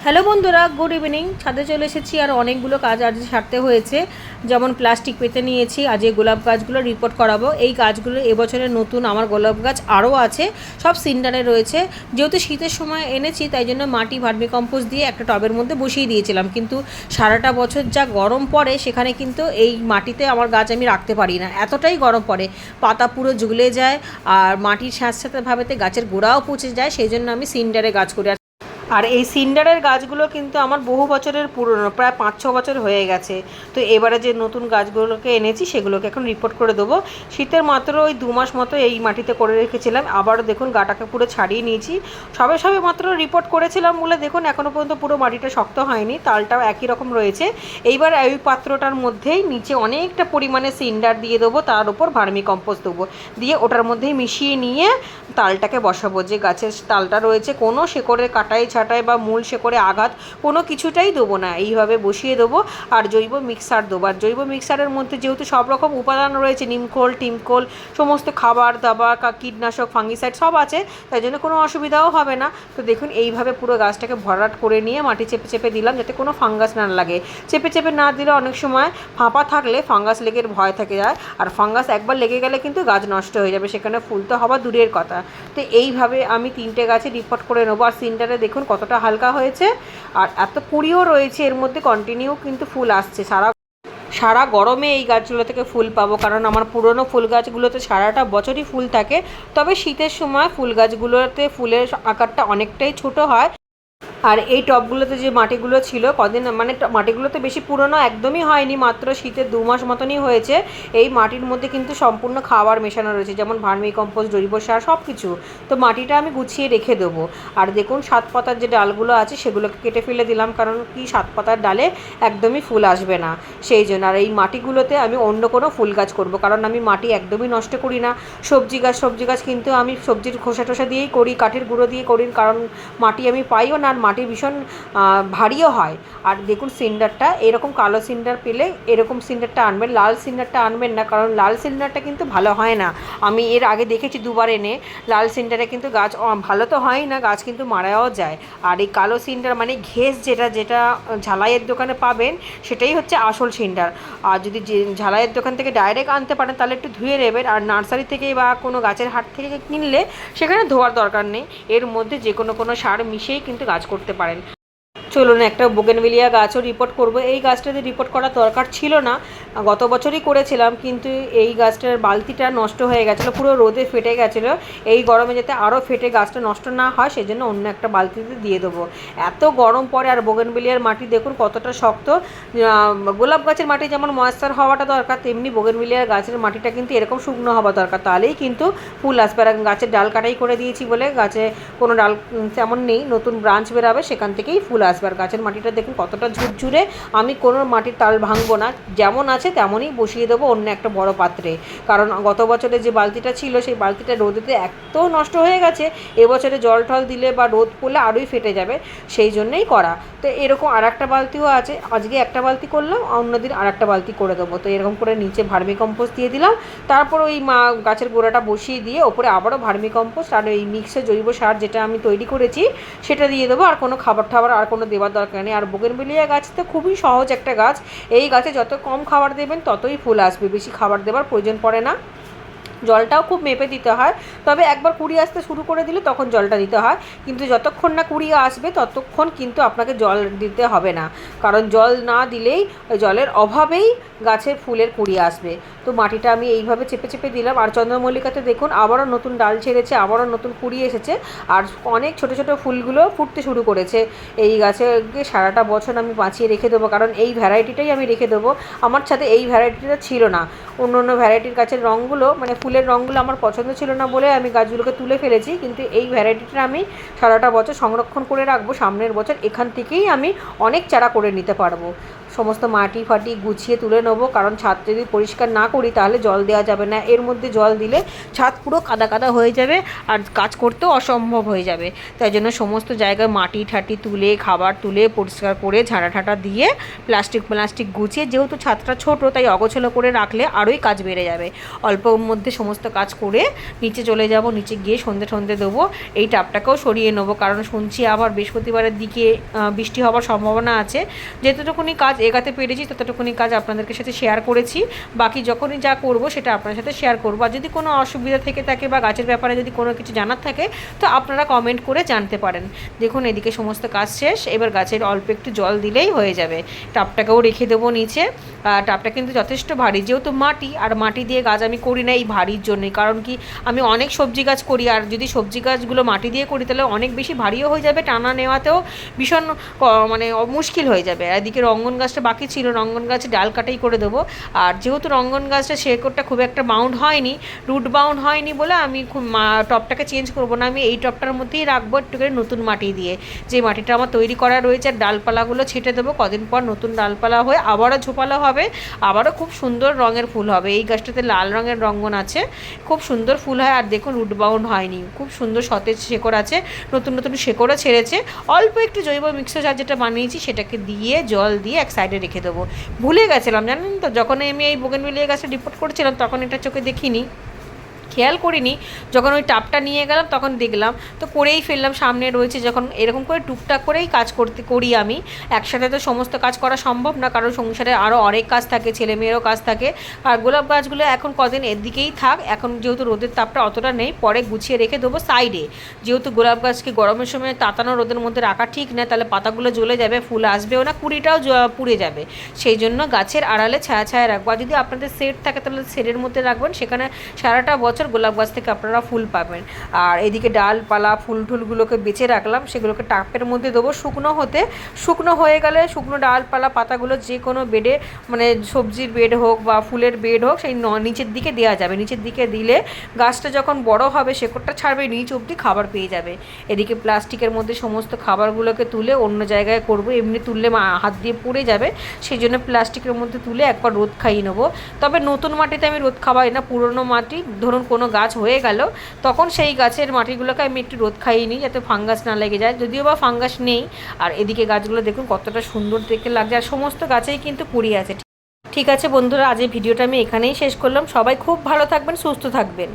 Hello বন্ধুরা, good evening. ছাদে চলে এসেছি আর অনেকগুলো কাজ আজ সারতে হয়েছে। যেমন প্লাস্টিক পেতে নিয়েছি, আজ এই গোলাপ গাছগুলো রিপোর্ট করাবো। এই গাছগুলো এবছরের নতুন আমার গোলাপ গাছ আরও আছে, সব সিন্ডারে রয়েছে। যেহেতু শীতের সময় এনেছি তাই জন্য মাটি ভার্মি কম্পোস্ট দিয়ে একটা টবের মধ্যে বসিয়ে দিয়েছিলাম, কিন্তু সারাটা বছর যা গরম পড়ে সেখানে কিন্তু এই মাটিতে আমার গাছ আমি রাখতে পারি না, এতটাই গরম পড়ে, পাতা পুরো ঝুলে যায় আর মাটির স্যাঁতস্যাঁতে ভাবেতে গাছের গোড়াও পচে যায়। সেই জন্য আমি সিন্ডারে গাছ করি। আর এই সিন্ডারের গাছগুলো কিন্তু আমার বহু বছরের পুরনো, প্রায় 5-6 বছর হয়ে গেছে। তো এবারে যে নতুন গাছগুলোকে এনেছি সেগুলোকে এখন রিপোর্ট করে দেবো। শীতের মাত্র ওই 2 মাস মতো এই মাটিতে করে রেখেছিলাম, আবারও দেখুন গাটাকে পুরো ছাড়িয়ে নিয়েছি। সবে সবে মাত্র রিপোর্ট করেছিলাম বলে দেখুন এখনও পর্যন্ত পুরো মাটিটা শক্ত হয়নি, তালটাও একই রকম রয়েছে। এইবার ওই পাত্রটার মধ্যেই নিচে অনেকটা পরিমাণে সিন্ডার দিয়ে দেবো, তার উপর ভার্মি কম্পোস্ট দেবো, দিয়ে ওটার মধ্যেই মিশিয়ে নিয়ে তালটাকে বসাবো। যে গাছের তালটা রয়েছে কোনো শেকড়ে কাটাই ছাটাই বা মূল শেকড়ে আঘাত কোনো কিছুটাই দেবো না, এইভাবে বসিয়ে দেবো। আর জৈব মিক্সার দেবো। আর জৈব মিক্সারের মধ্যে যেহেতু সব রকম উপাদান রয়েছে, নিমখোল টিমখোল সমস্ত খাবার দাবার কীটনাশক ফাঙ্গিসাইড সব আছে, তাই জন্য কোনো অসুবিধাও হবে না। তো দেখুন এইভাবে পুরো গাছটাকে ভরাট করে নিয়ে মাটি চেপে চেপে দিলাম যাতে কোনো ফাঙ্গাস না লাগে। চেপে চেপে না দিলে অনেক সময় ফাঁপা থাকলে ফাঙ্গাস লেগে ভয় থেকে যায়, আর ফাঙ্গাস একবার লেগে গেলে কিন্তু গাছ নষ্ট হয়ে যাবে, সেখানে ফুল তো হওয়া দূরের কথা। তো এইভাবে আমি 3টে গাছে রিপোর্ট করে নেবো। আর সিন্ডারে দেখুন কতটা হালকা হয়েছে, আর এত কুড়িও রয়েছে এর মধ্যে, কন্টিনিউ কিন্তু ফুল আসছে। সারা গরমে এই গাছগুলো থেকে ফুল পাবো, কারণ আমার পুরনো ফুল গাছগুলোতে সারাটা বছরই ফুল থাকে। তবে শীতের সময় ফুল গাছগুলোতে ফুলের আকারটা অনেকটাই ছোট হয়। আর এই টবগুলোতে যে মাটিগুলো ছিল কদিন, মানে মাটিগুলো তো বেশি পুরনো একদমই হয়নি, মাত্র শীতের 2 মাস মতনই হয়েছে। এই মাটির মধ্যে কিন্তু সম্পূর্ণ খাবার মেশানো রয়েছে, যেমন ভার্মি কম্পোস্ট, জৈব সার সব কিছু। তো মাটিটা আমি গুছিয়ে রেখে দেবো। আর দেখুন 7 পাতার যে ডালগুলো আছে সেগুলোকে কেটে ফেলে দিলাম, কারণ কি 7 পাতার ডালে একদমই ফুল আসবে না সেই জন্য। আর এই মাটিগুলোতে আমি অন্য কোনো ফুল গাছ করব, কারণ আমি মাটি একদমই নষ্ট করি না। সবজি গাছ কিন্তু আমি সবজির খোসা টোসা দিয়েই করি, কাঠের গুঁড়ো দিয়ে করি, কারণ মাটি আমি পাইও না, আর মাটি ভীষণ ভারীও হয়। আর দেখুন সিন্ডারটা এরকম কালো সিন্ডার পেলে এরকম সিন্ডারটা আনবেন, লাল সিন্ডারটা আনবেন না, কারণ লাল সিন্ডারটা কিন্তু ভালো হয় না। আমি এর আগে দেখেছি 2বার এনে, লাল সিন্ডারে কিন্তু গাছ ভালো তো হয় না, গাছ কিন্তু মারাও যায়। আর এই কালো সিন্ডার মানে ঘেস, যেটা ঝালাইয়ের দোকানে পাবেন সেটাই হচ্ছে আসল সিন্ডার। আর যদি ঝালাইয়ের দোকান থেকে ডাইরেক্ট আনতে পারেন তাহলে একটু ধুয়ে নেবেন, আর নার্সারি থেকে বা কোনো গাছের হাট থেকে কিনলে সেখানে ধোয়ার দরকার নেই, এর মধ্যে যে কোনো সার মিশিয়েই কিন্তু গাছ করতে পারেন। চলুন একটা বোগেনভিলিয়া গাছও রিপোর্ট করব। এই গাছটাতে রিপোর্ট করার দরকার ছিল না, গত বছরই করেছিলাম, কিন্তু এই গাছটার বালতিটা নষ্ট হয়ে গেছিলো, পুরো রোদে ফেটে গেছিলো। এই গরমে যাতে আরও ফেটে গাছটা নষ্ট না হয় সেজন্য অন্য একটা বালতিতে দিয়ে দেবো। এত গরম পড়ে, আর বোগেনভিলিয়ার মাটি দেখুন কতটা শক্ত। গোলাপ গাছের মাটি যেমন ময়েশ্চার হওয়াটা দরকার, তেমনি বোগেনভিলিয়ার গাছের মাটিটা কিন্তু এরকম শুকনো হওয়া দরকার, তাহলেই কিন্তু ফুল আসবে। আর গাছের ডাল কাটাই করে দিয়েছি বলে গাছে কোনো ডাল তেমন নেই, নতুন ব্রাঞ্চ বেরাবে, সেখান থেকেই ফুল আসবে। আর গাছের মাটিটা দেখুন কতটা ঝুরঝুরে, আমি কোনো মাটির তাল ভাঙবো না, যেমন আছে তেমনই বসিয়ে দেবো অন্য একটা বড় পাত্রে। কারণ গত বছরে যে বালতিটা ছিল সেই বালতিটা রোদেতে এত নষ্ট হয়ে গেছে, এবছরে জল টল দিলে বা রোদ পড়লে আরোই ফেটে যাবে, সেই জন্যই করা। তো এরকম আর একটা বালতিও আছে, আজকে একটা বালতি করলাম, অন্যদিন আর একটা বালতি করে দেবো। তো এরকম করে নিচে ভার্মি কম্পোস্ট দিয়ে দিলাম, তারপর ওই গাছের গোড়াটা বসিয়ে দিয়ে ওপরে আবারও ভার্মি কম্পোস্ট আর এই মিক্সে জৈব সার যেটা আমি তৈরি করেছি সেটা দিয়ে দেবো। আর কোনো খাবার আর কোনো দেওয়ার দরকার নেই। আর বোগেনভিলিয়া গাছ তো খুবই সহজ একটা গাছ, এই গাছে যত কম খাবার দেবেন ততই ফুল আসবে, বেশি খাবার দেওয়ার প্রয়োজন পড়ে না। জলটাও খুব মেপে দিতে হয়, তবে একবার কুড়ি আসতে শুরু করে দিলে তখন জলটা দিতে হয়, কিন্তু যতক্ষণ না কুড়ি আসবে ততক্ষণ কিন্তু আপনাকে জল দিতে হবে না, কারণ জল না দিলেই জলের অভাবেই গাছের ফুলের কুড়ি আসবে। তো মাটিটা আমি এইভাবে চেপে চেপে দিলাম। আর চন্দ্রমল্লিকাতে দেখুন আবারও নতুন ডাল ছেড়েছে, আবারও নতুন কুড়ি এসেছে, আর অনেক ছোটো ছোটো ফুলগুলো ফুটতে শুরু করেছে। এই গাছকে সারাটা বছর আমি বাঁচিয়ে রেখে দেবো, কারণ এই ভ্যারাইটিটাই আমি রেখে দেবো। আমার সাথে এই ভ্যারাইটিটা ছিল না, অন্য ভ্যারাইটির গাছের রঙগুলো মানে ফুলের রঙগুলো আমার পছন্দ ছিল না বলে আমি গাছগুলোকে তুলে ফেলেছি, কিন্তু এই ভ্যারাইটিটা আমি সারাটা বছর সংরক্ষণ করে রাখবো, সামনের বছর এখান থেকেই আমি অনেক চারা করে নিতে পারবো। সমস্ত মাটি ফাটি গুছিয়ে তুলে নেবো, কারণ ছাদ যদি পরিষ্কার না করি তাহলে জল দেওয়া যাবে না, এর মধ্যে জল দিলে ছাদ পুরো কাদা কাদা হয়ে যাবে আর কাজ করতেও অসম্ভব হয়ে যাবে। তাই জন্য সমস্ত জায়গায় মাটি ঠাটি তুলে, খাবার তুলে, পরিষ্কার করে ঝাঁটা ঠাটা দিয়ে প্লাস্টিক গুছিয়ে, যেহেতু ছাদটা ছোটো তাই অগোছালো করে রাখলে আরোই কাজ বেড়ে যাবে। অল্পর মধ্যে সমস্ত কাজ করে নিচে চলে যাব, নিচে গিয়ে সন্ধে দেবো। এই টাপটাকেও সরিয়ে নেবো, কারণ শুনছি আবার বৃহস্পতিবারের দিকে বৃষ্টি হওয়ার সম্ভাবনা আছে। যেতটুকুনি কাজ এগাতে পেরেছি ততটুকুনি কাজ আপনাদেরকে সাথে শেয়ার করেছি, বাকি যখনই যা করব সেটা আপনার সাথে শেয়ার করবো। আর যদি কোনো অসুবিধা থেকে থাকে বা গাছের ব্যাপারে যদি কোনো কিছু জানার থাকে তো আপনারা কমেন্ট করে জানতে পারেন। দেখুন এদিকে সমস্ত কাজ শেষ, এবার গাছের অল্প একটু জল দিলেই হয়ে যাবে। টাপটাকেও রেখে দেবো নিচে। টাপটা কিন্তু যথেষ্ট ভারী, যেহেতু মাটি, আর মাটি দিয়ে গাছ আমি করি না এই ভারীর জন্যই। কারণ কি, আমি অনেক সবজি গাছ করি, আর যদি সবজি গাছগুলো মাটি দিয়ে করি তাহলে অনেক বেশি ভারীও হয়ে যাবে, টানা নেওয়াতেও ভীষণ মানে মুশকিল হয়ে যাবে। এদিকে রঙ্গন গাছটা বাকি ছিল, রঙ্গন গাছে ডাল কাটাই করে দেবো। আর যেহেতু রঙ্গন গাছটা শেকড়টা খুব একটা বাউন্ড হয়নি, রুট বাউন্ড হয়নি বলে আমি খুব টপটাকে চেঞ্জ করবো না, আমি এই টপটার মধ্যেই রাখবো একটু করে নতুন মাটি দিয়ে, যে মাটিটা আমার তৈরি করা রয়েছে। আর ডালপালাগুলো ছেটে দেবো, কদিন পর নতুন ডালপালা হয়ে আবারও ঝোপালো হবে, আবারও খুব সুন্দর রঙের ফুল হবে। এই গাছটাতে লাল রঙের রঙ্গন আছে, খুব সুন্দর ফুল হয়। আর দেখুন রুট বাউন্ড হয়নি, খুব সুন্দর সতেজ শেকড় আছে, নতুন নতুন শেকড়ও ছেড়েছে। অল্প একটু জৈব মিক্সার সার যেটা বানিয়েছি সেটাকে দিয়ে জল দিয়ে এক সাইডে রেখে দেবো। ভুলে গেছিলাম জানেন তো, যখন আমি এই বোগেনভেলিয়া গাছটা রিপোর্ট করছিলাম তখন এটা চোখে দেখিনি, খেয়াল করিনি। যখন ওই টাপটা নিয়ে গেলাম তখন দেখলাম, তো করেই ফেললাম, সামনে রয়েছে যখন। এরকম করে টুকটাক করেই কাজ করি আমি, একসাথে তো সমস্ত কাজ করা সম্ভব না, কারণ সংসারে আরও অনেক কাজ থাকে, ছেলে মেয়েরও কাজ থাকে। আর গোলাপ গাছগুলো এখন কদিন এর দিকেই থাক, এখন যেহেতু রোদের তাপটা অতটা নেই, পরে গুছিয়ে রেখে দেবো সাইডে। যেহেতু গোলাপ গাছকে গরমের সময় তাতানো রোদের মধ্যে রাখা ঠিক না, তাহলে পাতাগুলো জ্বলে যাবে, ফুল আসবেও না, কুড়িটাও পুড়ে যাবে। সেই জন্য গাছের আড়ালে ছায়া ছায়া রাখবো। আর যদি আপনাদের সেট থাকে তাহলে সেটের মধ্যে রাখবেন, সেখানে সারাটা বছর গোলাপ গাছ থেকে আপনারা ফুল পাবেন। আর এদিকে ডালপালা ফুল টুলগুলোকে বেঁচে রাখলাম, সেগুলোকে টাপের মধ্যে দেবো শুকনো হয়ে গেলে শুকনো ডালপালা পাতাগুলো যে কোনো বেডে, মানে সবজির বেড হোক বা ফুলের বেড হোক, সেই নিচের দিকে দেওয়া যাবে। নিচের দিকে দিলে গাছটা যখন বড় হবে শেকড়টা ছাড়বে, নিচ অবধি খাবার পেয়ে যাবে। এদিকে প্লাস্টিকের মধ্যে সমস্ত খাবারগুলোকে তুলে অন্য জায়গায় করব, এমনি তুললে হাত দিয়ে পুড়ে যাবে, সেই জন্য প্লাস্টিকের মধ্যে তুলে একবার রোদ খাইয়ে নেবো। তবে নতুন মাটিতে আমি রোদ খাওয়াই না, পুরনো মাটি, ধরুন কোনো গাছ হয়ে গেল তখন সেই গাছের মাটিগুলোকে আমি একটু রোদ খাইয়ে নিই, যাতে ফাঙ্গাস না লেগে যায়, যদিও বা ফাঙ্গাস নেই। আর এদিকে গাছগুলো দেখুন কতটা সুন্দর দেখতে লাগছে, আর সমস্ত গাছেই কিন্তু কুড়ি আছে। ঠিক আছে বন্ধুরা, আজ এই ভিডিওটা আমি এখানেই শেষ করলাম। সবাই খুব ভালো থাকবেন, সুস্থ থাকবেন।